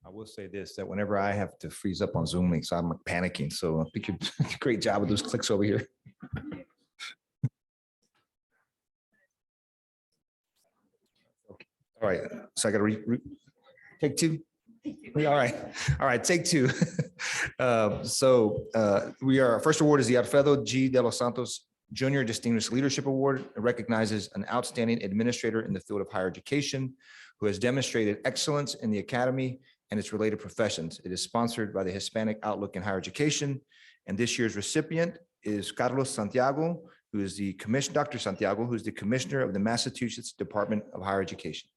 I will say this, that whenever I have to freeze up on Zoom links, I'm panicking. So I think you're doing a great job with those clicks over here. All right, so I got to take two. All right, take two. Our first award is the Alfredo G. de los Santos Junior Distinguished Leadership Award. It recognizes an outstanding administrator in the field of higher education who has demonstrated excellence in the academy and its related professions. It is sponsored by the Hispanic Outlook in Higher Education. And this year's recipient is Carlos Santiago, who is the commissioner, Dr. Santiago, who is the commissioner of the Massachusetts Department of Higher Education.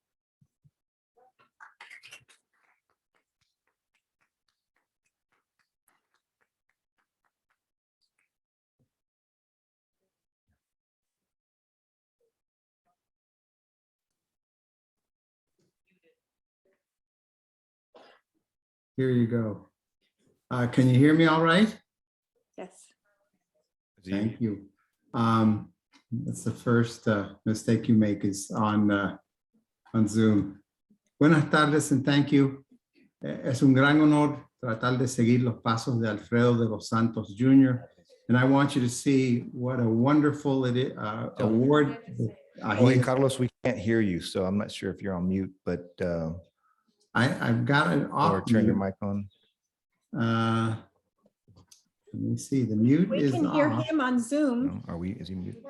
Here you go. Can you hear me all right? Yes. Thank you. That's the first mistake you make is on Zoom. Buenas tardes and thank you. Es un gran honor tratar de seguir los pasos de Alfredo de los Santos Jr. And I want you to see what a wonderful award. Hey, Carlos, we can't hear you, so I'm not sure if you're on mute, but I've got it off. or turn your mic on. Let me see, the mute is We can hear him on Zoom. No, are we, is he muted?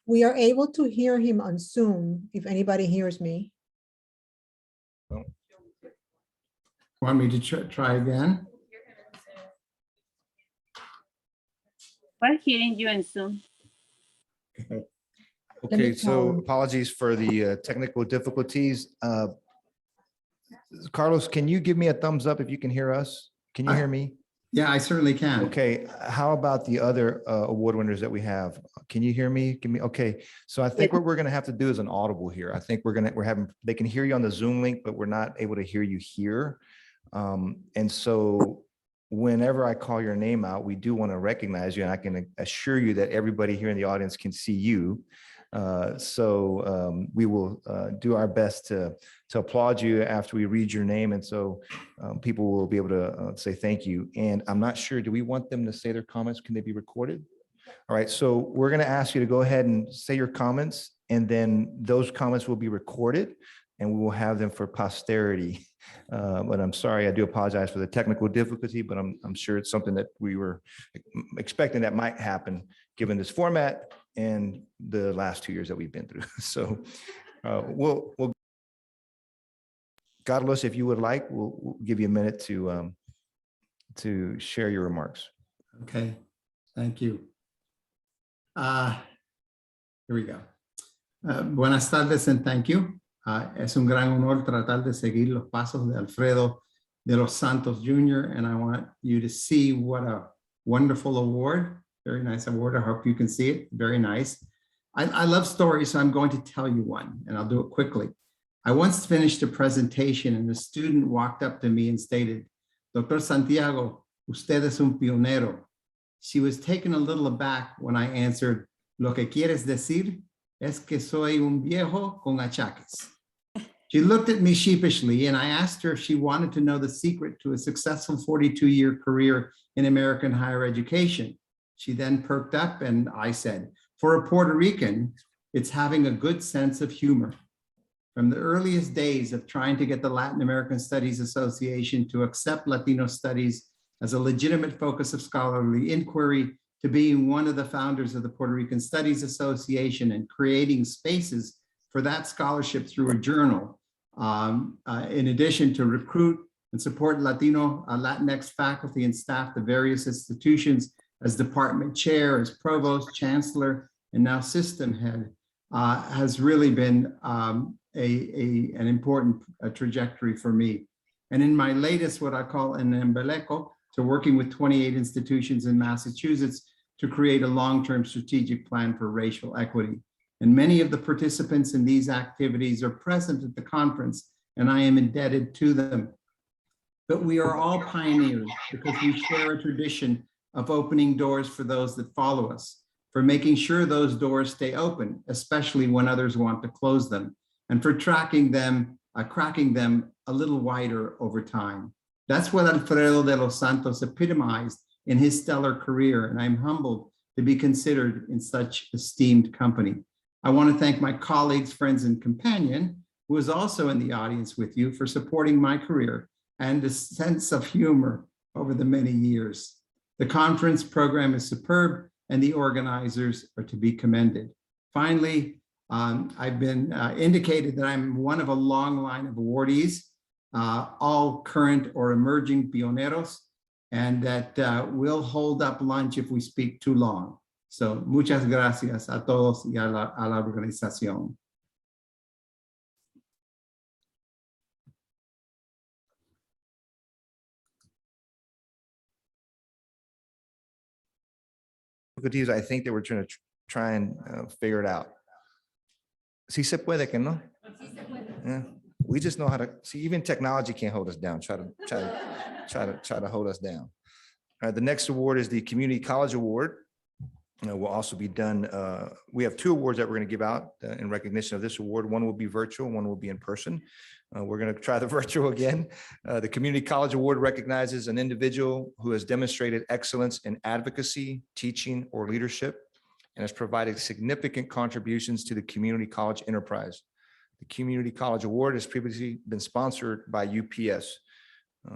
We are able to hear him on Zoom, if anybody hears me. Want me to try again? We're hearing you in Zoom. Okay. Okay, so tell- apologies for the technical difficulties. Carlos, can you give me a thumbs up if you can hear us? Can you hear me? Yeah, I certainly can. Okay, how about the other award winners that we have? Can you hear me? Give me, okay. So I think what we're gonna have to do is an audible here. I think they can hear you on the Zoom link, but we're not able to hear you here. And so whenever I call your name out, we do want to recognize you, and I can assure you that everybody here in the audience can see you. We will do our best to applaud you after we read your name. And so people will be able to say thank you. And I'm not sure, do we want them to say their comments? Can they be recorded? All right, so we're going to ask you to go ahead and say your comments, and then those comments will be recorded and we will have them for posterity. But I'm sorry, I do apologize for the technical difficulty, but I'm sure it's something that we were expecting that might happen given this format and the last 2 years that we've been through. So we'll Carlos, if you would like, we'll give you a minute to share your remarks. Okay, thank you. Here we go. Buenas tardes and thank you. Es un gran honor tratar de seguir los pasos de Alfredo de los Santos Jr. And I want you to see what a wonderful award. Very nice award. I hope you can see it. Very nice. I love stories, so I'm going to tell you one, and I'll do it quickly. I once finished a presentation and a student walked up to me and stated, Dr. Santiago, usted es un pionero. She was taken a little aback when I answered, lo que quieres decir es que soy un viejo con achaques. She looked at me sheepishly and I asked her if she wanted to know the secret to a successful 42-year career in American higher education. She then perked up and I said, for a Puerto Rican, it's having a good sense of humor. From the earliest days of trying to get the Latin American Studies Association to accept Latino studies as a legitimate focus of scholarly inquiry, to being one of the founders of the Puerto Rican Studies Association and creating spaces for that scholarship through a journal, in addition to recruit and support Latino, Latinx faculty and staff to various institutions as department chair, as provost, chancellor, and now system head, has really been an important trajectory for me. And in my latest, what I call an embeleco, to working with 28 institutions in Massachusetts to create a long-term strategic plan for racial equity. And many of the participants in these activities are present at the conference, and I am indebted to them. But we are all pioneers because we share a tradition of opening doors for those that follow us. for making sure those doors stay open, especially when others want to close them, and for cracking them a little wider over time. That's what Alfredo de los Santos epitomized in his stellar career, and I'm humbled to be considered in such esteemed company. I want to thank my colleagues, friends, and companion, who is also in the audience with you, for supporting my career and a sense of humor over the many years. The conference program is superb, and the organizers are to be commended. Finally, I've been indicated that I'm one of a long line of awardees, all current or emerging pioneros, and that we'll hold up lunch if we speak too long. So, muchas gracias a todos y a la organización. I think they were trying to try and figure it out. Sí se puede que no. Yeah. We just know how to see. Even technology can't hold us down. Try to hold us down. All right, the next award is the Community College Award. Will also be done. We have two awards that we're going to give out in recognition of this award. One will be virtual, one will be in person. We're going to try the virtual again. The Community College Award recognizes an individual who has demonstrated excellence in advocacy, teaching, or leadership, and has provided significant contributions to the community college enterprise. The Community College Award has previously been sponsored by UPS.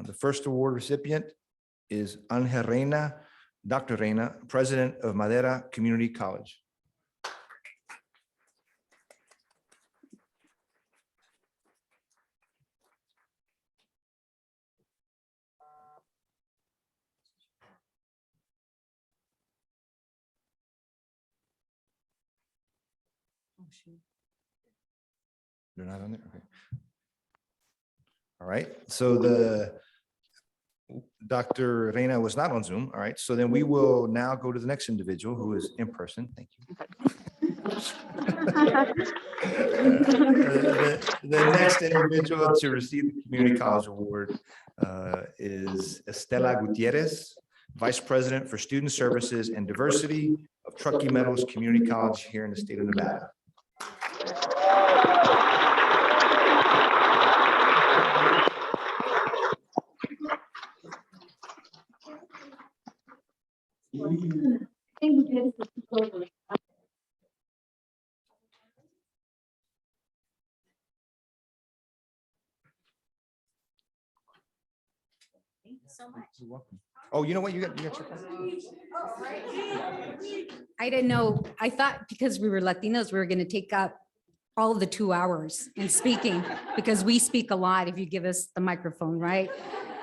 The first award recipient is Ángel Reina, Dr. Reina, President of Madera Community College. They're not on there? Okay. All right, so Dr. Reina was not on Zoom. All right, so then we will now go to the next individual who is in person. Thank you. The next individual to receive the Community College Award is Estela Gutierrez, Vice President for Student Services and Diversity of Truckee Meadows Community College here in the state of Nevada. So much. You're welcome. Oh, you know what? You got your phone. I didn't know. I thought because we were Latinos, we were going to take up all of the 2 hours in speaking because we speak a lot if you give us the microphone, right?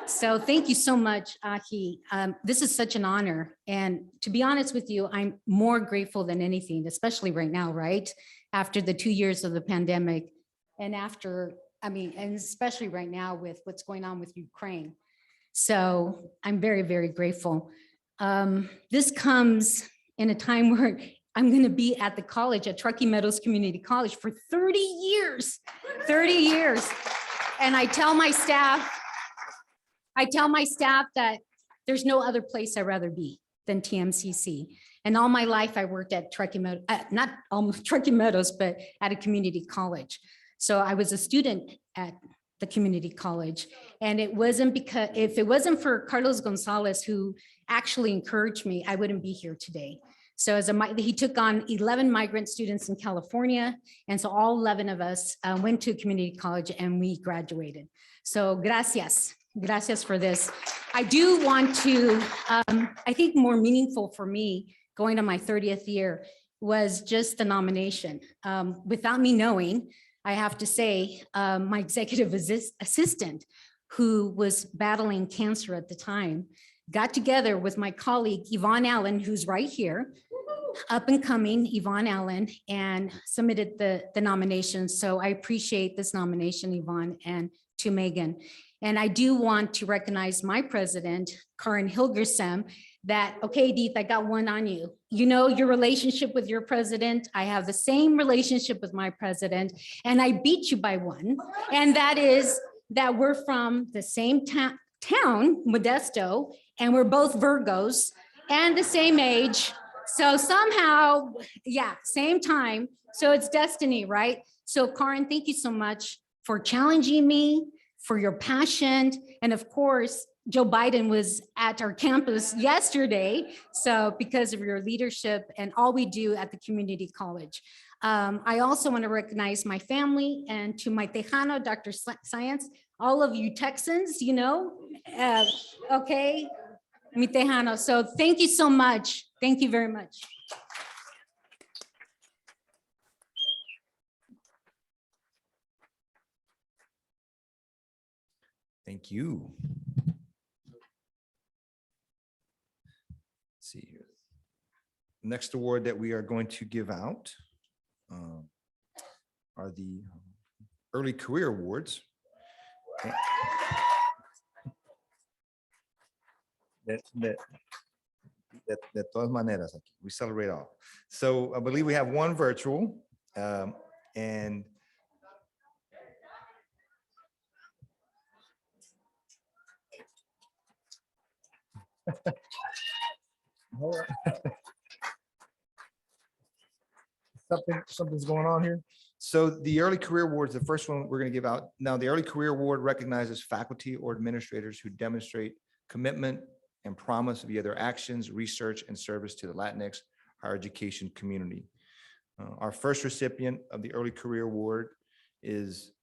So thank you so much, AAHHE. This is such an honor. And to be honest with you, I'm more grateful than anything, especially right now, right? After the 2 years of the pandemic and and especially right now with what's going on with Ukraine. So I'm very, very grateful. This comes in a time where I'm going to be at the college at Truckee Meadows Community College for 30 years, 30 years. And I tell my staff that there's no other place I'd rather be than TMCC. And all my life I worked at Truckee Meadows, not almost Truckee Meadows, but at a community college. So I was a student at the community college. And it wasn't because, if it wasn't for Carlos Gonzalez, who actually encouraged me, I wouldn't be here today. So he took on 11 migrant students in California. And so all 11 of us went to community college and we graduated. So gracias for this. I do want to, I think more meaningful for me going to my 30th year was just the nomination. Without me knowing, I have to say, my executive assistant, who was battling cancer at the time, got together with my colleague, Yvonne Allen, who's right here, up and coming, Yvonne Allen, and submitted the nomination. So I appreciate this nomination, Yvonne, and to Megan. And I do want to recognize my president, Karen Hilgersem, that, okay, Edith, I got one on you. You know your relationship with your president. I have the same relationship with my president, and I beat you by one. And that is that we're from the same town, Modesto, and we're both Virgos and the same age. So somehow, yeah, same time. So it's destiny, right? So Karen, thank you so much for challenging me, for your passion. And of course, Joe Biden was at our campus yesterday. So because of your leadership and all we do at the community college. I also want to recognize my family and to my Tejano, Dr. Science, all of you Texans, you know, okay, mi Tejano. So thank you so much. Thank you very much. Thank you. Let's see here. Next award that we are going to give out are the Early Career Awards. De todas maneras, we celebrate all. So I believe we have one virtual and something's going on here. So the Early Career Awards, the first one we're going to give out. Now, the Early Career Award recognizes faculty or administrators who demonstrate commitment and promise via their actions, research, and service to the Latinx higher education community. Our first recipient of the Early Career Award is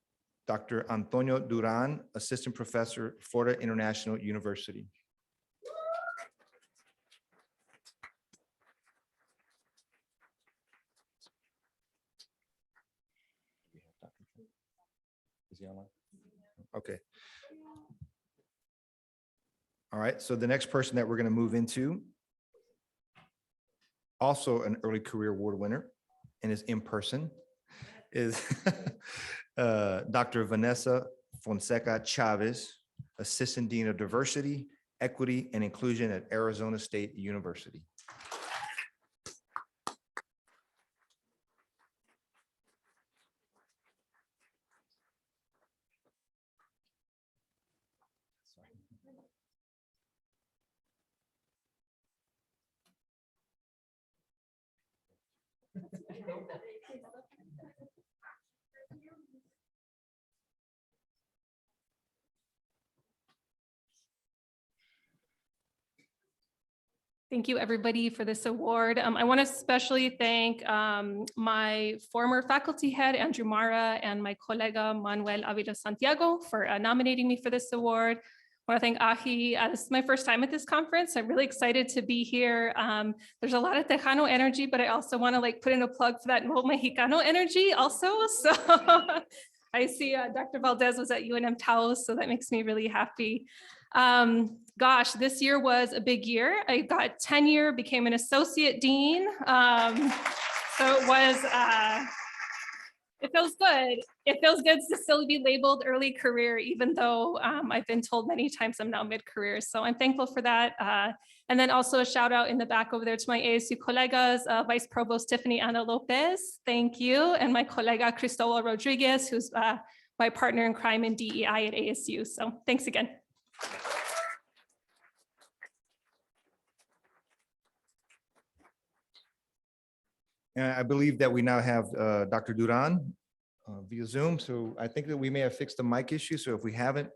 Dr. Antonio Duran, Assistant Professor, Florida International University. Is he online? Okay. All right, so the next person that we're going to move into, also an Early Career Award winner and is in person, is Dr. Vanessa Fonseca Chavez, Assistant Dean of Diversity, Equity, and Inclusion at Arizona State University. Thank you, everybody, for this award. I want to especially thank my former faculty head, Andrew Mara, and my colega, Manuel Avila Santiago, for nominating me for this award. I want to thank AAHHE. This is my first time at this conference. I'm really excited to be here. There's a lot of Tejano energy, but I also want to put in a plug for that Nuevo Mexicano energy also. So I see Dr. Valdez was at UNM Taos, so that makes me really happy. Gosh, this year was a big year. I got tenure, became an associate dean. So it was, it feels good. It feels good to still be labeled early career, even though I've been told many times I'm now mid-career. So I'm thankful for that. And then also a shout out in the back over there to my ASU colegas, Vice Provost Tiffany Ana Lopez, thank you. And my colega Cristobal Rodriguez, who's my partner in crime in DEI at ASU. So thanks again. And I believe that we now have Dr. Duran via Zoom. So I think that we may have fixed the mic issue. So if we haven't,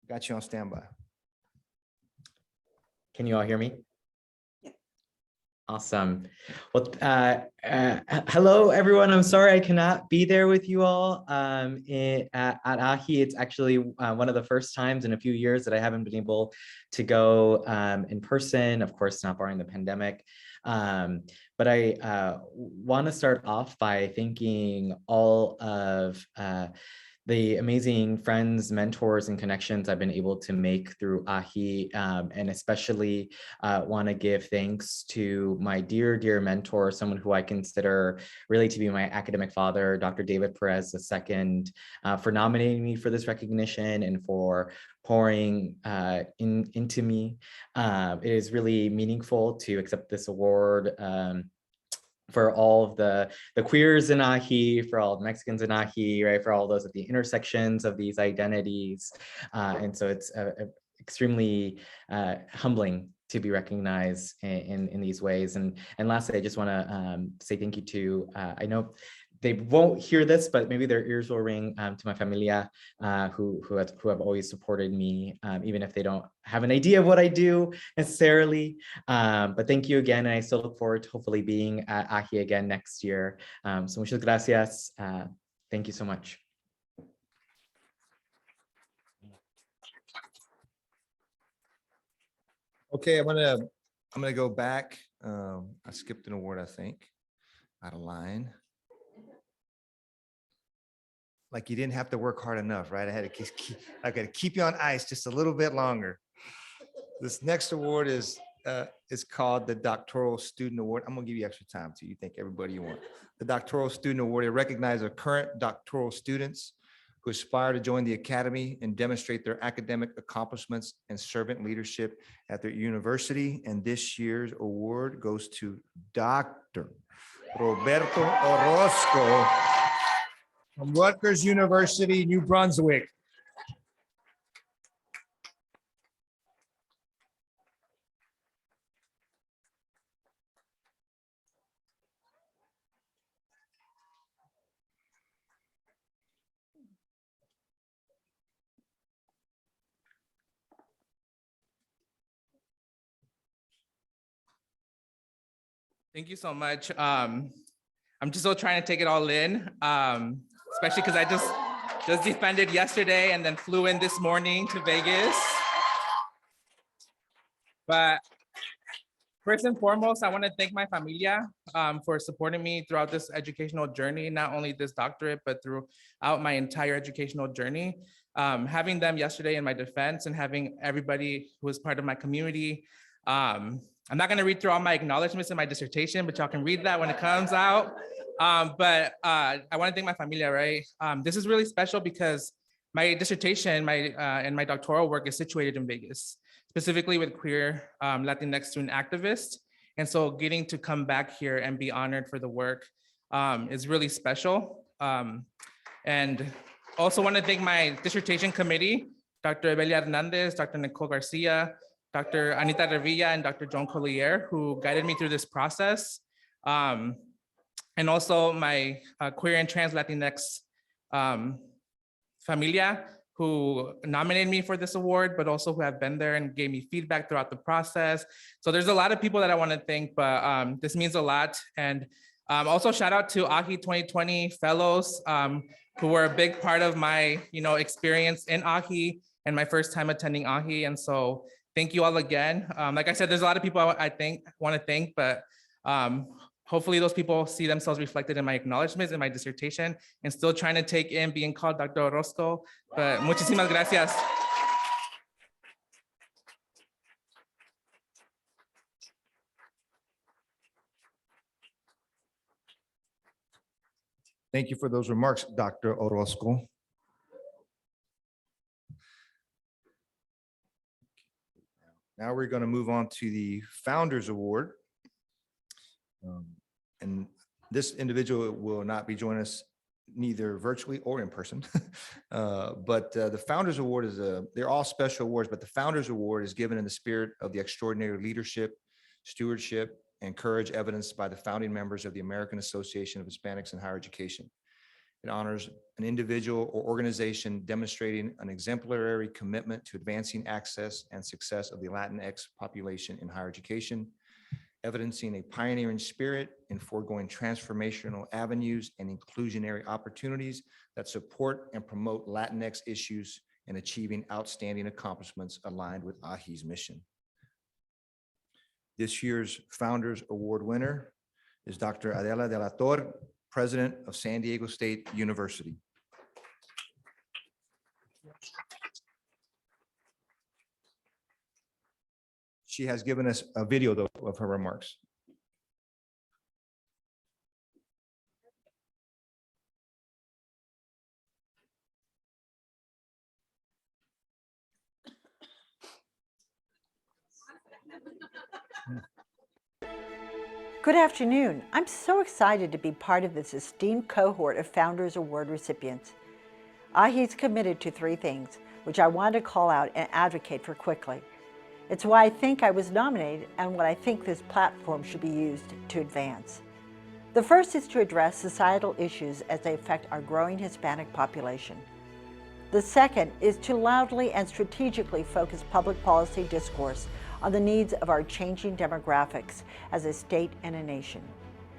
got you on standby. Can you all hear me? Yeah. Awesome. Well, hello, everyone. I'm sorry I cannot be there with you all at AAHHE. It's actually one of the first times in a few years that I haven't been able to go in person, of course, not barring the pandemic. But I want to start off by thanking all of the amazing friends, mentors, and connections I've been able to make through AAHHE, and especially want to give thanks to my dear, dear mentor, someone who I consider really to be my academic father, Dr. David Perez II, for nominating me for this recognition and for pouring into me. It is really meaningful to accept this award for all of the queers in AAHHE, for all the Mexicans in AAHHE, right? For all those at the intersections of these identities. And so it's extremely humbling to be recognized in these ways. And lastly, I just want to say thank you to, I know they won't hear this, but maybe their ears will ring, to my familia who have always supported me, even if they don't have an idea of what I do necessarily. But thank you again. And I still look forward to hopefully being at AAHHE again next year. So muchas gracias. Thank you so much. Okay, I'm gonna go back. I skipped an award, I think, out of line. Like you didn't have to work hard enough, right? I got to keep you on ice just a little bit longer. This next award is called the Doctoral Student Award. I'm gonna give you extra time too. You think everybody you want. The Doctoral Student Award, it recognizes current doctoral students who aspire to join the academy and demonstrate their academic accomplishments and servant leadership at their university. And this year's award goes to Dr. Roberto Orozco from Rutgers University, New Brunswick. Thank you so much. I'm just still trying to take it all in, especially because I just defended yesterday and then flew in this morning to Vegas. But first and foremost, I want to thank my familia for supporting me throughout this educational journey, not only this doctorate, but throughout my entire educational journey. Having them yesterday in my defense and having everybody who was part of my community. I'm not going to read through all my acknowledgements in my dissertation, but y'all can read that when it comes out. But I want to thank my familia, right? This is really special because my dissertation and my doctoral work is situated in Vegas, specifically with queer Latinx student activists. And so getting to come back here and be honored for the work is really special. And also want to thank my dissertation committee, Dr. Evelia Hernandez, Dr. Nicole Garcia, Dr. Anita Revilla, and Dr. Joan Collier, who guided me through this process. And also my queer and trans Latinx familia, who nominated me for this award, but also who have been there and gave me feedback throughout the process. So there's a lot of people that I want to thank, but this means a lot. And also shout out to AAHHE 2020 fellows who were a big part of my experience in AAHHE and my first time attending AAHHE. And so thank you all again. Like I said, there's a lot of people I want to thank, but hopefully those people see themselves reflected in my acknowledgements in my dissertation and still trying to take in being called Dr. Orozco. But muchísimas gracias. Thank you for those remarks, Dr. Orozco. Now we're going to move on to the Founders Award. And this individual will not be joining us neither virtually or in person. But the Founders Award they're all special awards, but the Founders Award is given in the spirit of the extraordinary leadership, stewardship, and courage evidenced by the founding members of the American Association of Hispanics in Higher Education. It honors an individual or organization demonstrating an exemplary commitment to advancing access and success of the Latinx population in higher education, evidencing a pioneering spirit in foregoing transformational avenues and inclusionary opportunities that support and promote Latinx issues and achieving outstanding accomplishments aligned with AAHHE's mission. This year's Founders Award winner is Dr. Adela de la Torre, President of San Diego State University. She has given us a video though of her remarks. Good afternoon. I'm so excited to be part of this esteemed cohort of Founders Award recipients. AAHHE is committed to three things, which I want to call out and advocate for quickly. It's why I think I was nominated and what I think this platform should be used to advance. The first is to address societal issues as they affect our growing Hispanic population. The second is to loudly and strategically focus public policy discourse on the needs of our changing demographics as a state and a nation.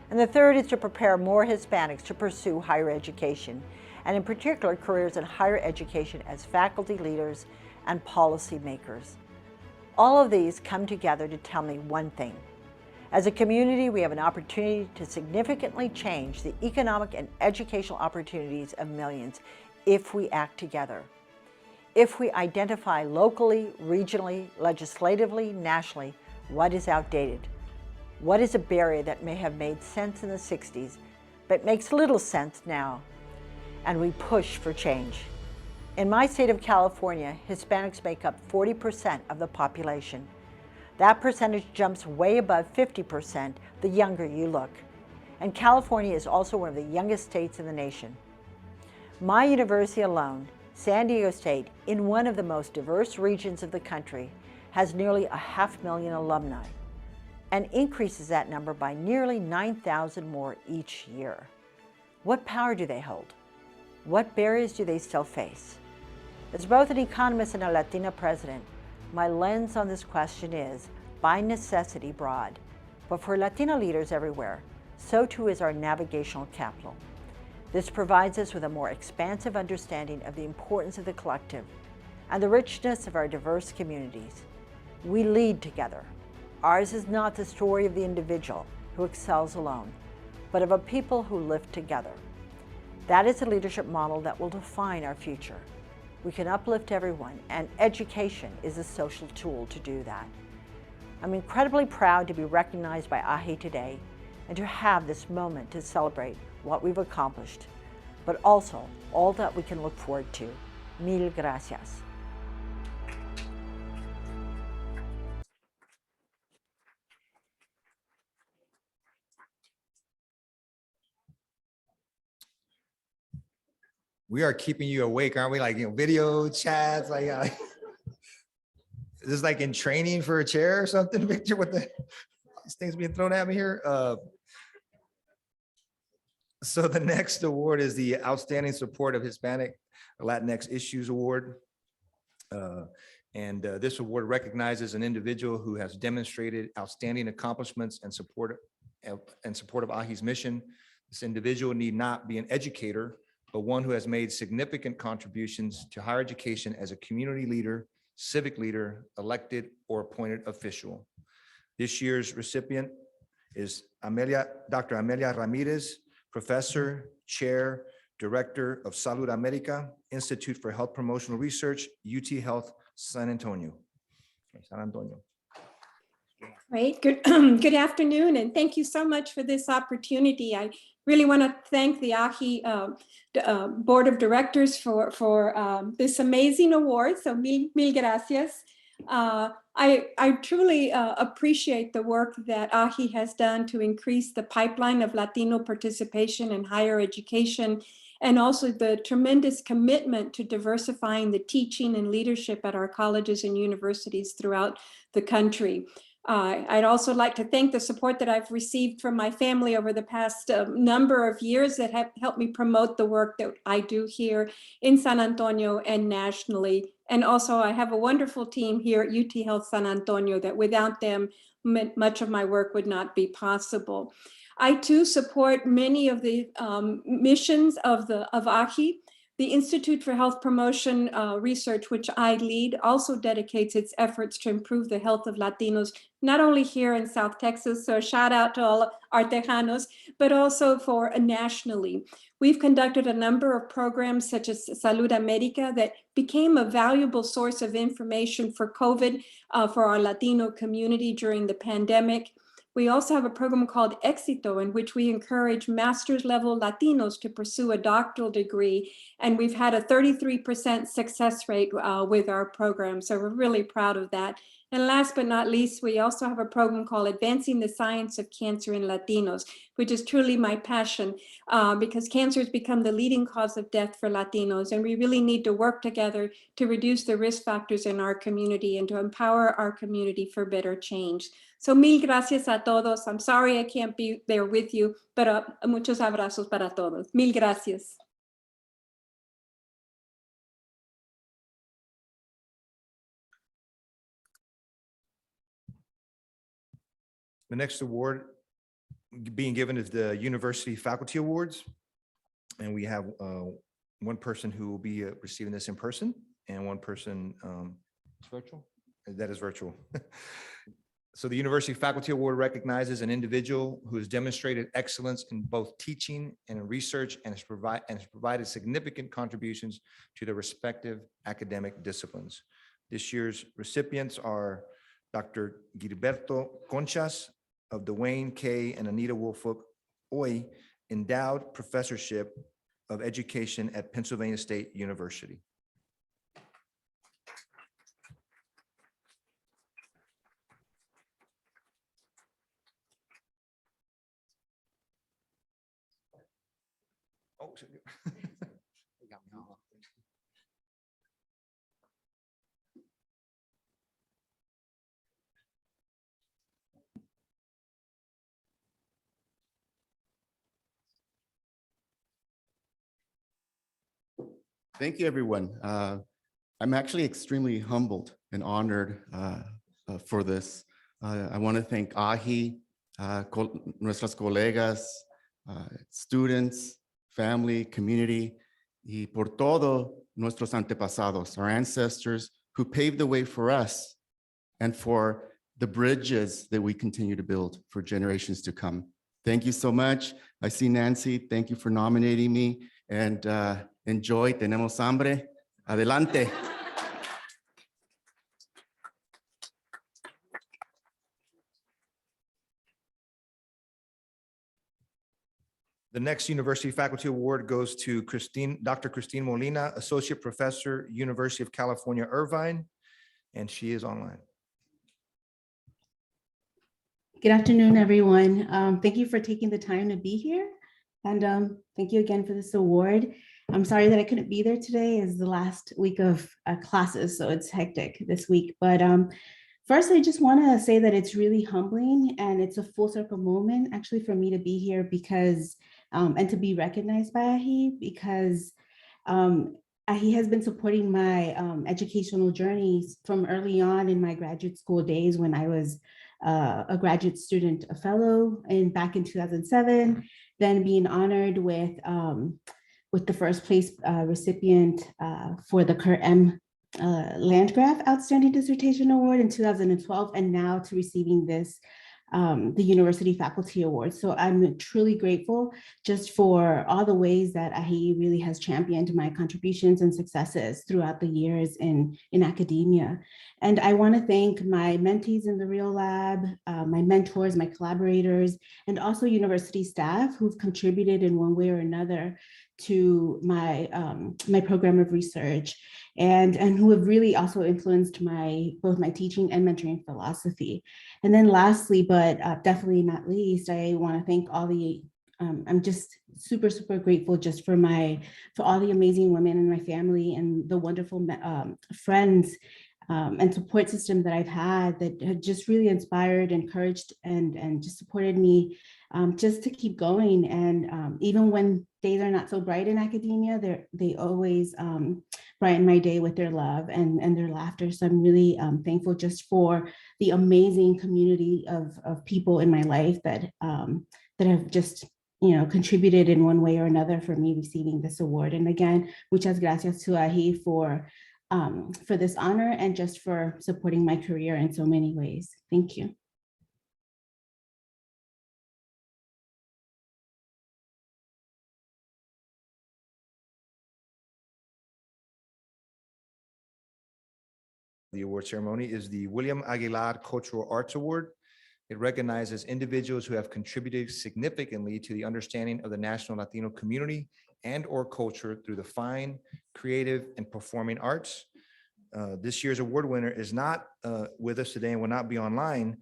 And the third is to prepare more Hispanics to pursue higher education, and in particular careers in higher education as faculty leaders and policy makers. All of these come together to tell me one thing. As a community, we have an opportunity to significantly change the economic and educational opportunities of millions if we act together. If we identify locally, regionally, legislatively, nationally, what is outdated, what is a barrier that may have made sense in the 60s, but makes little sense now, and we push for change. In my state of California, Hispanics make up 40% of the population. That percentage jumps way above 50% the younger you look. And California is also one of the youngest states in the nation. My university alone, San Diego State, in one of the most diverse regions of the country, has nearly 500,000 alumni and increases that number by nearly 9,000 more each year. What power do they hold? What barriers do they still face? As both an economist and a Latina president, my lens on this question is, by necessity, broad. But for Latina leaders everywhere, so too is our navigational capital. This provides us with a more expansive understanding of the importance of the collective and the richness of our diverse communities. We lead together. Ours is not the story of the individual who excels alone, but of a people who live together. That is a leadership model that will define our future. We can uplift everyone, and education is a social tool to do that. I'm incredibly proud to be recognized by AAHHE today and to have this moment to celebrate what we've accomplished, but also all that we can look forward to. Mil gracias. We are keeping you awake, aren't we? Like, video chats, like, is this like in training for a chair or something? Victor, with these things being thrown at me here. So the next award is the Outstanding Support of Hispanic Latinx Issues Award. This award recognizes an individual who has demonstrated outstanding accomplishments and support of AAHHE's mission. This individual need not be an educator, but one who has made significant contributions to higher education as a community leader, civic leader, elected or appointed official. This year's recipient is Dr. Amelia Ramirez, Professor, Chair, Director of Salud America, Institute for Health Promotional Research, UT Health, San Antonio. Great. Good afternoon, and thank you so much for this opportunity. I really want to thank the AAHHE Board of Directors for this amazing award. So mil gracias. I truly appreciate the work that AAHHE has done to increase the pipeline of Latino participation in higher education, and also the tremendous commitment to diversifying the teaching and leadership at our colleges and universities throughout the country. I'd also like to thank the support that I've received from my family over the past number of years that have helped me promote the work that I do here in San Antonio and nationally. And also I have a wonderful team here at UT Health San Antonio that without them, much of my work would not be possible. I too support many of the missions of AAHHE. The Institute for Health Promotion Research, which I lead, also dedicates its efforts to improve the health of Latinos, not only here in South Texas, so shout out to all our Tejanos, but also for nationally. We've conducted a number of programs such as Salud America that became a valuable source of information for COVID for our Latino community during the pandemic. We also have a program called Éxito, in which we encourage master's level Latinos to pursue a doctoral degree. And we've had a 33% success rate with our program. So we're really proud of that. And last but not least, we also have a program called Advancing the Science of Cancer in Latinos, which is truly my passion because cancer has become the leading cause of death for Latinos. And we really need to work together to reduce the risk factors in our community and to empower our community for better change. So mil gracias a todos. I'm sorry I can't be there with you, pero muchos abrazos para todos. Mil gracias. The next award being given is the University Faculty Awards. And we have one person who will be receiving this in person and one person virtual. That is virtual. So the University Faculty Award recognizes an individual who has demonstrated excellence in both teaching and in research and has provided significant contributions to their respective academic disciplines. This year's recipients are Dr. Gilberto Conchas of the Wayne K. and Anita Woolfolk Oy Endowed Professorship of Education at Pennsylvania State University. Oh, Thank you, everyone. I'm actually extremely humbled and honored for this. I want to thank AAHHE, nuestras colegas, students, family, community, y por todo nuestros antepasados, our ancestors who paved the way for us and for the bridges that we continue to build for generations to come. Thank you so much. I see Nancy. Thank you for nominating me. And enjoy. Tenemos hambre. Adelante. The next University Faculty Award goes to Dr. Christine Molina, Associate Professor, University of California, Irvine, and she is online. Good afternoon, everyone. Thank you for taking the time to be here. And thank you again for this award. I'm sorry that I couldn't be there today. It's the last week of classes, so it's hectic this week. But first, I just want to say that it's really humbling and it's a full circle moment actually for me to be here because, and to be recognized by AAHHE because AAHHE has been supporting my educational journeys from early on in my graduate school days when I was a graduate student, a fellow back in 2007, then being honored with the first place recipient for the Kurt M. Landgraf Outstanding Dissertation Award in 2012, and now to receiving this, the University Faculty Award. So I'm truly grateful just for all the ways that AAHHE really has championed my contributions and successes throughout the years in academia. And I want to thank my mentees in the Real Lab, my mentors, my collaborators, and also university staff who've contributed in one way or another to my my program of research and who have really also influenced both my teaching and mentoring philosophy. And then lastly, but definitely not least, I want to thank all the I'm just super, super grateful just for all the amazing women in my family and the wonderful friends and support system that I've had that have just really inspired, encouraged, and just supported me just to keep going. And even when days are not so bright in academia, they always brighten my day with their love and their laughter. So I'm really thankful just for the amazing community of people in my life that have just contributed in one way or another for me receiving this award. And again, muchas gracias to AAHHE for this honor and just for supporting my career in so many ways. Thank you. The award ceremony is the William Aguilar Cultural Arts Award. It recognizes individuals who have contributed significantly to the understanding of the national Latino community and/or culture through the fine, creative, and performing arts. This year's award winner is not with us today and will not be online.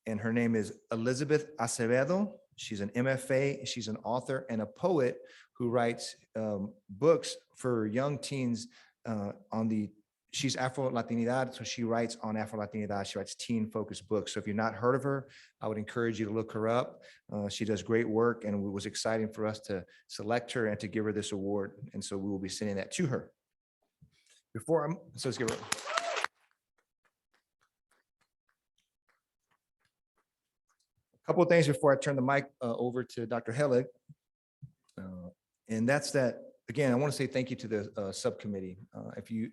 And her name is Elizabeth Acevedo. She's an MFA. She's an author and a poet who writes books for young teens she's Afro-Latinidad, so she writes on Afro-Latinidad. She writes teen-focused books. So if you've not heard of her, I would encourage you to look her up. She does great work, and it was exciting for us to select her and to give her this award. And so we will be sending that to her. So let's give her. A couple of things before I turn the mic over to Dr. Hellig. And that's that, again, I want to say thank you to the subcommittee. If you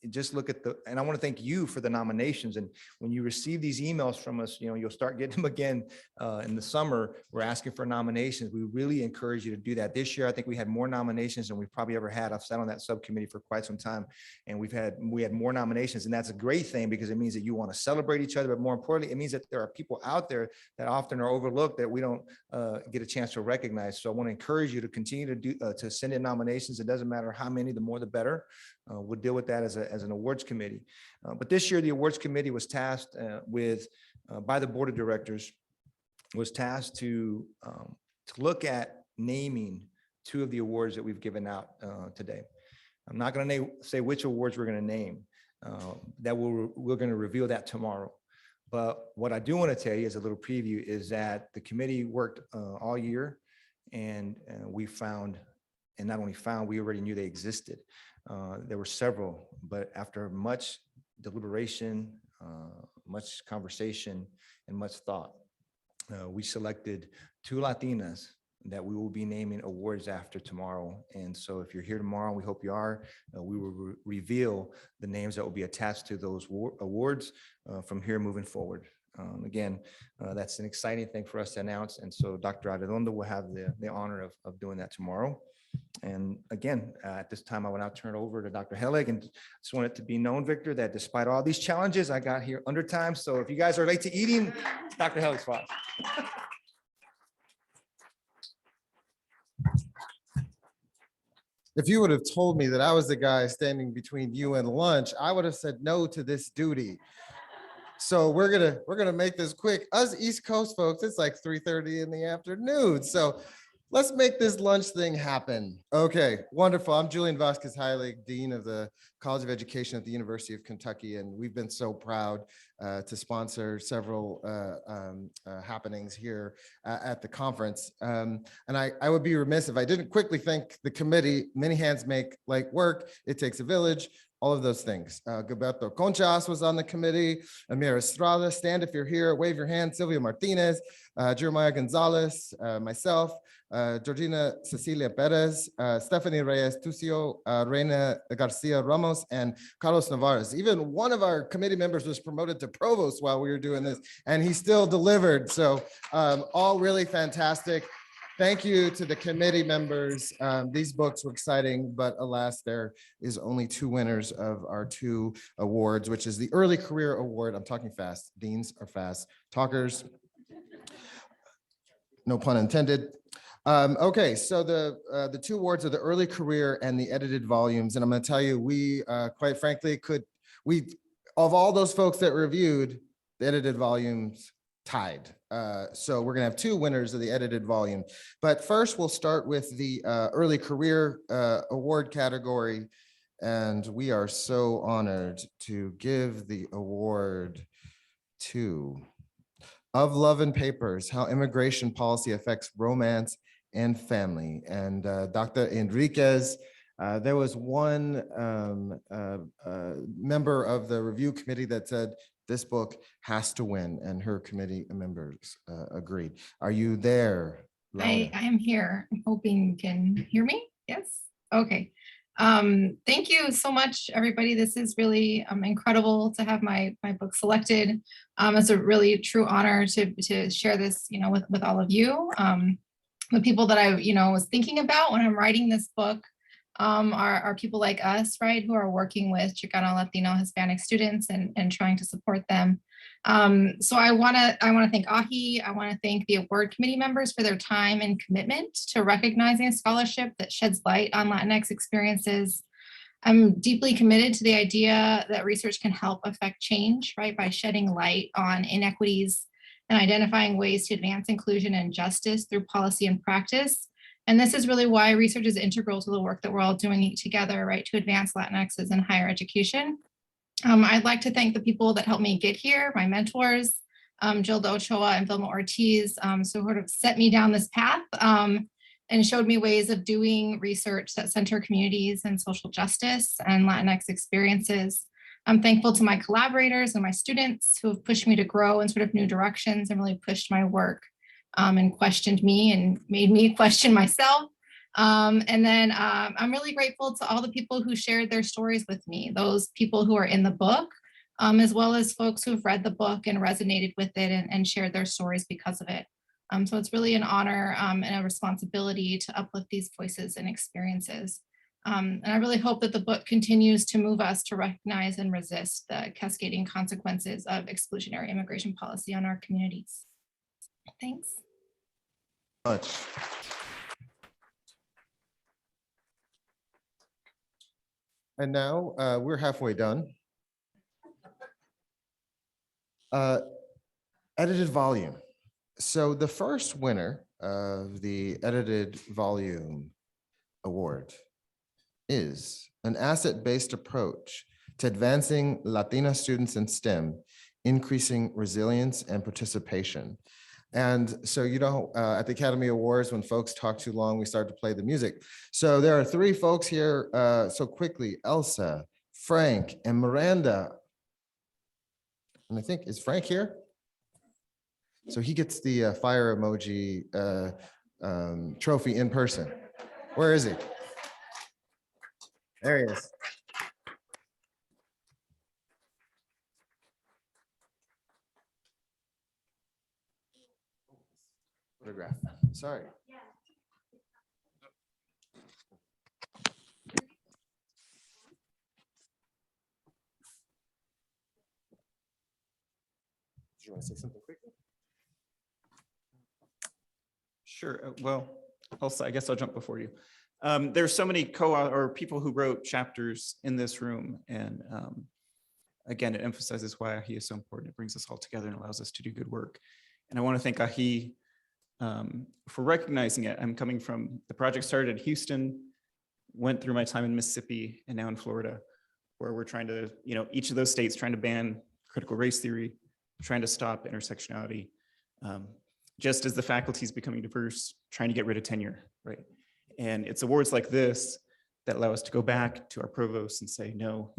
just look at and I want to thank you for the nominations. And when you receive these emails from us, you'll start getting them again in the summer. We're asking for nominations. We really encourage you to do that. This year, I think we had more nominations than we've probably ever had. I've sat on that subcommittee for quite some time, and we had more nominations, and that's a great thing because it means that you want to celebrate each other. But more importantly, it means that there are people out there that often are overlooked that we don't get a chance to recognize. So I want to encourage you to continue to send in nominations. It doesn't matter how many, the more the better. We'll deal with that as an awards committee. But this year, the awards committee was tasked by the board of directors, was tasked to look at naming 2 of the awards that we've given out today. I'm not going to say which awards we're going to name. We're going to reveal that tomorrow. But what I do want to tell you as a little preview is that the committee worked all year, and we found, and not only found, we already knew they existed. There were several, but after much deliberation, much conversation, and much thought, we selected 2 Latinas that we will be naming awards after tomorrow. And so if you're here tomorrow, we hope you are, we will reveal the names that will be attached to those awards from here moving forward. Again, that's an exciting thing for us to announce. And so Dr. Arredondo will have the honor of doing that tomorrow. And again, at this time, I will now turn it over to Dr. Hellig, and just want it to be known, Victor, that despite all these challenges, I got here under time. So if you guys are late to eating, it's Dr. Hellig's fault. If you would have told me that I was the guy standing between you and lunch, I would have said no to this duty. So we're gonna make this quick. Us East Coast folks, it's like 3:30 in the afternoon. So let's make this lunch thing happen. Okay, wonderful. I'm Julian Vasquez Heilig, Dean of the College of Education at the University of Kentucky, and we've been so proud to sponsor several happenings here at the conference. And I would be remiss if I didn't quickly thank the committee. Many hands make light work. It takes a village. All of those things. Gilberto Conchas was on the committee. Amir Estrada, stand if you're here, wave your hand. Sylvia Martinez, Jeremiah Gonzalez, myself, Georgina Cecilia Perez, Stephanie Reyes Tucio, Reina Garcia Ramos, and Carlos Navarez. Even one of our committee members was promoted to provost while we were doing this, and he still delivered. So all really fantastic. Thank you to the committee members. These books were exciting, but alas, there is only 2 winners of our 2 awards, which is the Early Career Award. I'm talking fast. Deans are fast talkers. No pun intended. Okay, so the 2 awards are the Early Career and the Edited Volumes. And I'm going to tell you, we quite frankly of all those folks that reviewed, the edited volumes tied. So we're gonna have 2 winners of the edited volume. But first we'll start with the Early Career Award category. And we are so honored to give the award to Of Love and Papers, How Immigration Policy Affects Romance and Family. And Dr. Enriquez, there was one member of the review committee that said, this book has to win, and her committee members agreed. Are you there? I am here. I'm hoping you can hear me. Yes. Okay. Thank you so much, everybody. This is really incredible to have my book selected. It's a really true honor to share this, with all of you. The people that I, was thinking about when I'm writing this book are people like us, right, who are working with Chicano, Latino, Hispanic students and trying to support them. So I want to thank AAHHE. I want to thank the award committee members for their time and commitment to recognizing a scholarship that sheds light on Latinx experiences. I'm deeply committed to the idea that research can help affect change, right, by shedding light on inequities and identifying ways to advance inclusion and justice through policy and practice. And this is really why research is integral to the work that we're all doing together, right, to advance Latinxes in higher education. I'd like to thank the people that helped me get here, my mentors, Gilda Ochoa and Vilma Ortiz, so sort of set me down this path and showed me ways of doing research that center communities and social justice and Latinx experiences. I'm thankful to my collaborators and my students who have pushed me to grow in sort of new directions and really pushed my work and questioned me and made me question myself. And then I'm really grateful to all the people who shared their stories with me, those people who are in the book, as well as folks who've read the book and resonated with it and shared their stories because of it. So it's really an honor and a responsibility to uplift these voices and experiences. And I really hope that the book continues to move us to recognize and resist the cascading consequences of exclusionary immigration policy on our communities. Thanks. Much. And now we're halfway done. Edited volume. So the first winner of the edited volume award is an asset-based approach to advancing Latina students in STEM, increasing resilience and participation. And so, you know, at the Academy Awards, when folks talk too long, we start to play the music. So there are three folks here so quickly: Elsa, Frank, and Miranda. And I think, is Frank here? So he gets the fire emoji trophy in person. Where is he? There he is. Photograph. Sorry. Do you want to say something quickly? Sure. Well, Elsa, I guess I'll jump before you. There's so many or people who wrote chapters in this room. And again, it emphasizes why AAHHE is so important. It brings us all together and allows us to do good work. And I want to thank AAHHE for recognizing it. I'm coming from, the project started in Houston, went through my time in Mississippi, and now in Florida, where we're trying to, you know, each of those states trying to ban critical race theory, trying to stop intersectionality. Just as the faculty is becoming diverse, trying to get rid of tenure, right? And it's awards like this that allow us to go back to our provosts and say, no,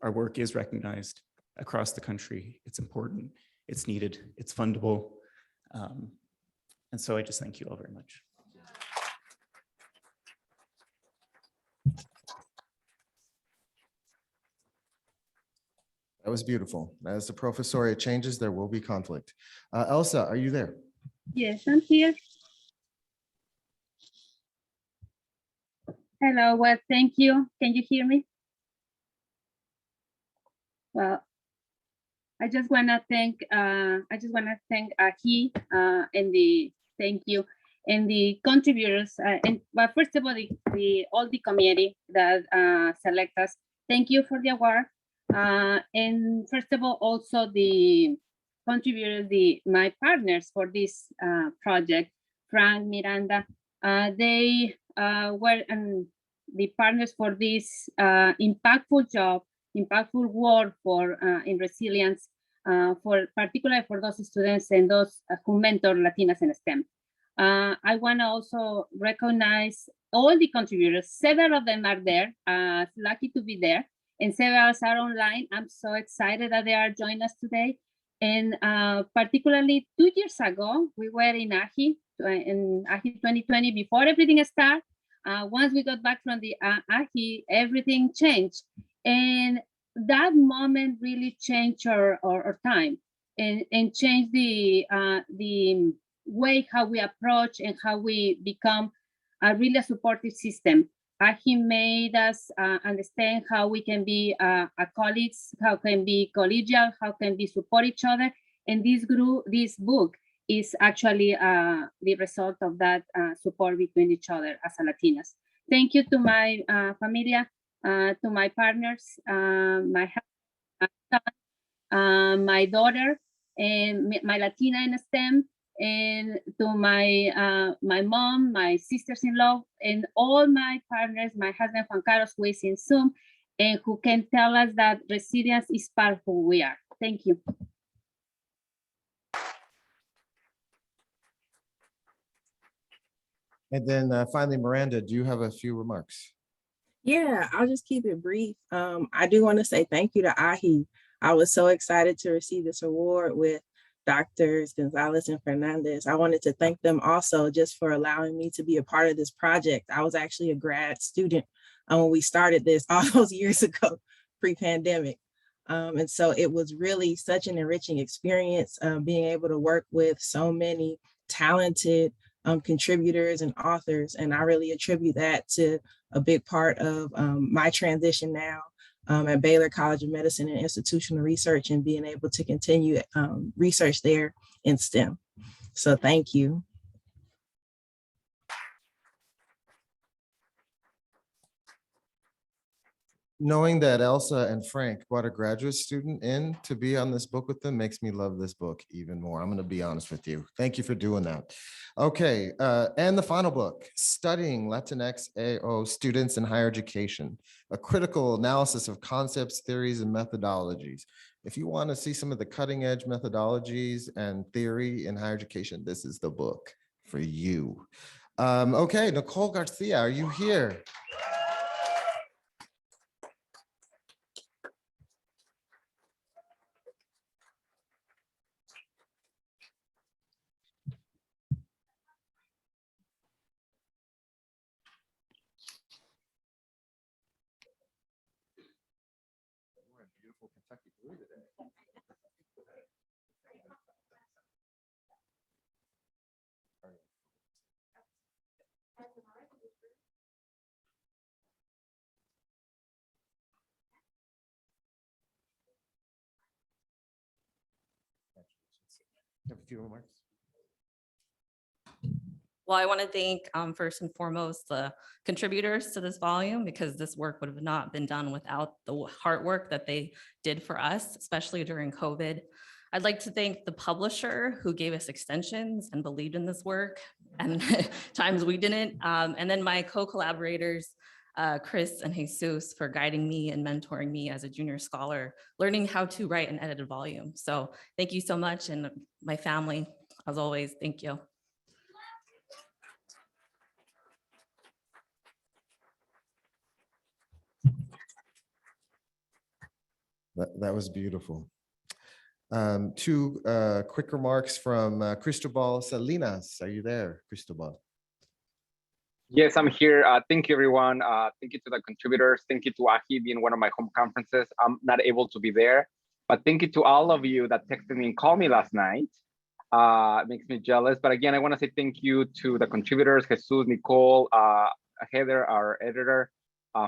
our work is recognized across the country. It's important, it's needed, it's fundable. And so I just thank you all very much. That was beautiful. As the professoriate changes, there will be conflict. Elsa, are you there? Yes, I'm here. Hello, well, thank you. Can you hear me? Well, I just want to thank AAHHE and thank you and the contributors and well, first of all, all the committee that select us. Thank you for the award. And first of all, also the contributors, my partners for this project, Frank, Miranda, they were the partners for this impactful job, impactful work for in resilience, for particularly for those students and those who mentor Latinas in STEM. I want to also recognize all the contributors. Several of them are there, lucky to be there, and several are online. I'm so excited that they are joining us today. And particularly 2 years ago, we were in AAHHE 2020, before everything started. Once we got back from the AAHHE, everything changed. And that moment really changed our time and changed the way how we approach and how we become really a supportive system. AAHHE made us understand how we can be colleagues, how can be collegial, how can we support each other. And this book is actually the result of that support between each other as a Latinas. Thank you to my familia, to my partners, my son, my daughter, and my Latina in STEM, and to my my mom, my sisters-in-law, and all my partners, my husband Juan Carlos, who is in Zoom, and who can tell us that resilience is part of who we are. Thank you. And then finally, Miranda, do you have a few remarks? Yeah, I'll just keep it brief. I do want to say thank you to AAHHE. I was so excited to receive this award with Drs. Gonzalez and Fernandez. I wanted to thank them also just for allowing me to be a part of this project. I was actually a grad student when we started this all those years ago, pre-pandemic. And so it was really such an enriching experience being able to work with so many talented contributors and authors. And I really attribute that to a big part of my transition now at Baylor College of Medicine and Institutional Research, and being able to continue research there in STEM. So thank you. Knowing that Elsa and Frank brought a graduate student in to be on this book with them makes me love this book even more. I'm going to be honest with you. Thank you for doing that. Okay, and the final book, Studying Latinx AO Students in Higher Education, a critical analysis of concepts, theories, and methodologies. If you want to see some of the cutting edge methodologies and theory in higher education, this is the book for you. Okay, Nicole Garcia, are you here? Have a few remarks. Well, I want to thank first and foremost the contributors to this volume, because this work would have not been done without the hard work that they did for us, especially during COVID. I'd like to thank the publisher who gave us extensions and believed in this work, and times we didn't. And then my co-collaborators, Chris and Jesus, for guiding me and mentoring me as a junior scholar, learning how to write an edited volume. So thank you so much, and my family, as always, thank you. That was beautiful. Two quick remarks from Cristobal Salinas. Are you there, Cristobal? Yes, I'm here. Thank you, everyone. Thank you to the contributors. Thank you to AAHHE being one of my home conferences. I'm not able to be there, but thank you to all of you that texted me and called me last night. It makes me jealous. But again, I want to say thank you to the contributors, Jesus, Nicole, Heather, our editor,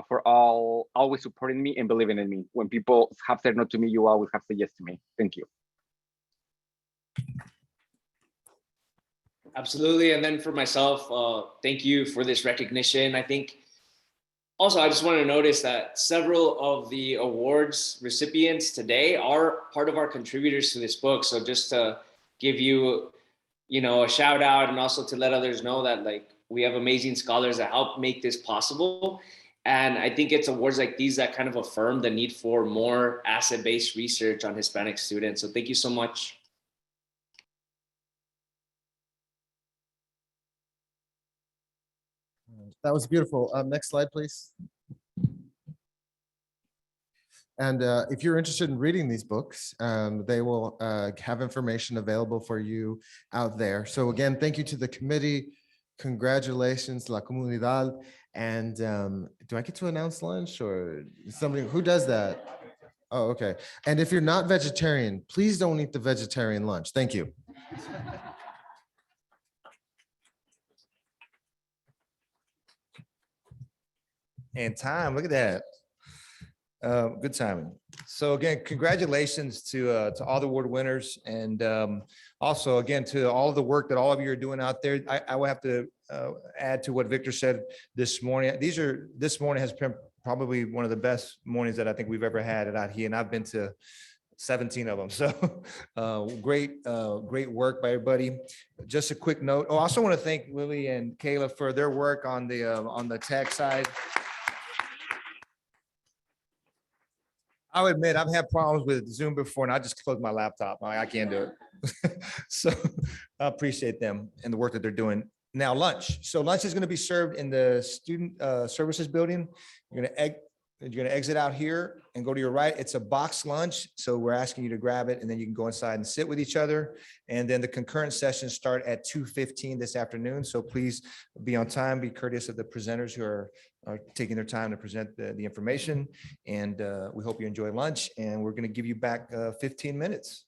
for always supporting me and believing in me. When people have said no to me, you always have said yes to me. Thank you. Absolutely. And then for myself, thank you for this recognition. I think also, I just want to notice that several of the awards recipients today are part of our contributors to this book. So just to give you, a shout out, and also to let others know that we have amazing scholars that help make this possible. And I think it's awards like these that kind of affirm the need for more asset-based research on Hispanic students. So thank you so much. That was beautiful. Next slide, please. And if you're interested in reading these books, they will have information available for you out there. So again, thank you to the committee. Congratulations, La Comunidad. And do I get to announce lunch, or somebody who does that? Oh, okay. And if you're not vegetarian, please don't eat the vegetarian lunch. Thank you. And time, look at that. Good timing. So again, congratulations to all the award winners, and also again to all of the work that all of you are doing out there. I will have to add to what Victor said this morning. This morning has been probably one of the best mornings that I think we've ever had at AAHHE, and I've been to 17 of them. So great work by everybody. Just a quick note. Oh, I also want to thank Lily and Kayla for their work on the tech side. I'll admit I've had problems with Zoom before, and I just closed my laptop. I can't do it. So I appreciate them and the work that they're doing. Now lunch. So lunch is going to be served in the student services building. You're going to exit out here and go to your right. It's a box lunch. So we're asking you to grab it, and then you can go inside and sit with each other. And then the concurrent sessions start at 2:15 this afternoon. So please be on time, be courteous of the presenters who are taking their time to present the information. And we hope you enjoy lunch, and we're going to give you back 15 minutes.